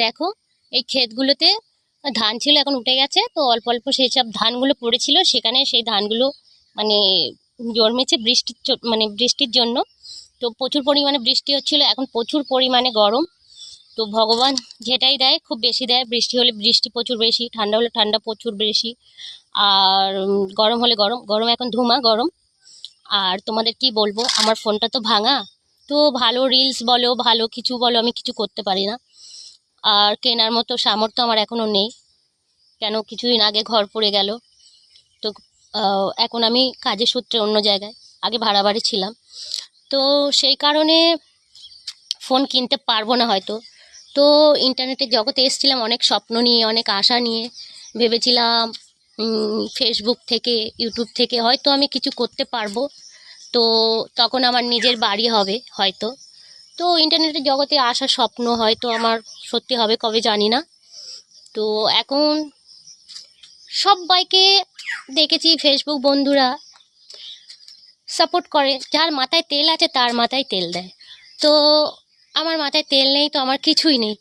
দেখো, এই ক্ষেতগুলোতে ধান ছিল, এখন উঠে গেছে। তো অল্প অল্প সেই সব ধানগুলো পড়েছিল, সেখানে সেই ধানগুলো মানে জন্মেছে মানে বৃষ্টির জন্য। তো প্রচুর পরিমাণে বৃষ্টি হচ্ছিল, এখন প্রচুর পরিমাণে গরম। তো ভগবান যেটাই দেয় খুব বেশি দেয়, বৃষ্টি হলে বৃষ্টি প্রচুর বেশি, ঠান্ডা হলে ঠান্ডা প্রচুর বেশি। আর গরম হলে গরম, গরম এখন ধুমা গরম। আর তোমাদের কি বলবো, আমার ফোনটা তো ভাঙা। তো ভালো রিলস বলো, ভালো কিছু বলো, আমি কিছু করতে পারি না। আর কেনার মতো সামর্থ্য আমার এখনো নেই, কেন কিছুদিন আগে ঘর পড়ে গেল। তো এখন আমি কাজের সূত্রে অন্য জায়গায়, আগে ভাড়া বাড়ি ছিলাম। তো সেই কারণে ফোন কিনতে পারবো না হয়তো। তো ইন্টারনেটের জগতে এসেছিলাম অনেক স্বপ্ন নিয়ে, অনেক আশা নিয়ে। ভেবেছিলাম ফেসবুক থেকে, ইউটিউব থেকে হয়তো আমি কিছু করতে পারবো। তো তখন আমার নিজের বাড়ি হবে হয়তো। তো ইন্টারনেটের জগতে আসার স্বপ্ন হয়তো আমার সত্যি হবে কবে জানি না। তো এখন সবাইকে দেখেছি, ফেসবুক বন্ধুরা সাপোর্ট করে, যার মাথায় তেল আছে তার মাথায় তেল দেয়। তো আমার মাথায় তেল নেই, তো আমার কিছুই নেই,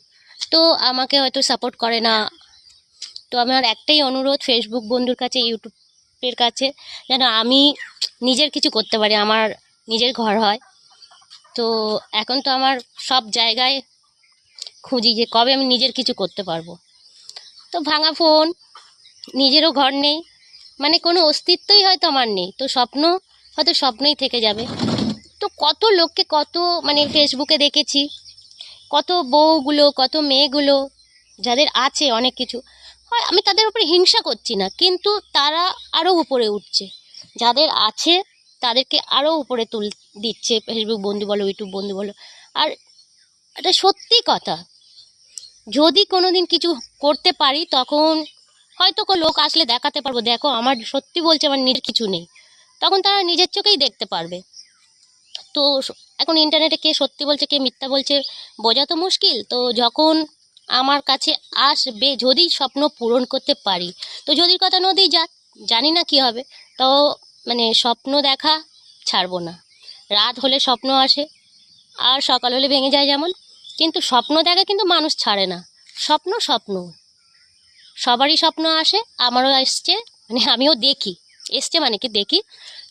তো আমাকে হয়তো সাপোর্ট করে না। তো আমার একটাই অনুরোধ ফেসবুক বন্ধুর কাছে, ইউটিউবের কাছে, যেন আমি নিজের কিছু করতে পারি, আমার নিজের ঘর হয়। তো এখন তো আমার সব জায়গায় খুঁজি যে কবে আমি নিজের কিছু করতে পারবো। তো ভাঙা ফোন, নিজেরও ঘর নেই, মানে কোনো অস্তিত্বই হয়তো আমার নেই। তো স্বপ্ন হয়তো স্বপ্নই থেকে যাবে। তো কত লোককে, কত মানে ফেসবুকে দেখেছি, কত বউগুলো, কত মেয়েগুলো যাদের আছে অনেক কিছু, হয় আমি তাদের উপরে হিংসা করছি না, কিন্তু তারা আরও উপরে উঠছে। যাদের আছে তাদেরকে আরও উপরে দিচ্ছে ফেসবুক বন্ধু বলো, ইউটিউব বন্ধু বলো। আর এটা সত্যি কথা, যদি কোনো দিন কিছু করতে পারি তখন হয়তো লোক আসলে দেখাতে পারবো, দেখো আমার সত্যি বলছে আমার নিজের কিছু নেই, তখন তারা নিজের চোখেই দেখতে পারবে। তো এখন ইন্টারনেটে কে সত্যি বলছে কে মিথ্যা বলছে বোঝা তো মুশকিল। তো যখন আমার কাছে আসবে, যদি স্বপ্ন পূরণ করতে পারি, তো যদির কথা নদী যাক, জানি না কি হবে। তো মানে স্বপ্ন দেখা ছাড়বো না। রাত হলে স্বপ্ন আসে, আর সকাল হলে ভেঙে যায় যেমন। কিন্তু স্বপ্ন দেখা কিন্তু মানুষ ছাড়ে না। স্বপ্ন স্বপ্ন, সবারই স্বপ্ন আসে, আমারও এসছে, মানে আমিও দেখি, এসছে মানে কি দেখি।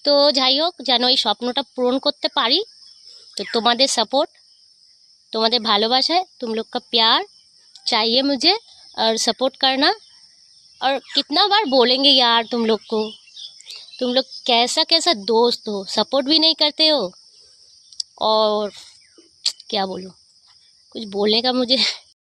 তো যাই হোক, যেন এই স্বপ্নটা পূরণ করতে পারি। तो तुम्हारे सपोर्ट, तुम्हारे भालोबासा, तुम लोग का प्यार चाहिए मुझे, और सपोर्ट करना। और कितना बार बोलेंगे यार तुम लोग को, तुम लोग कैसा कैसा दोस्त हो, सपोर्ट भी नहीं करते हो। और क्या बोलूँ, कुछ बोलने का मुझे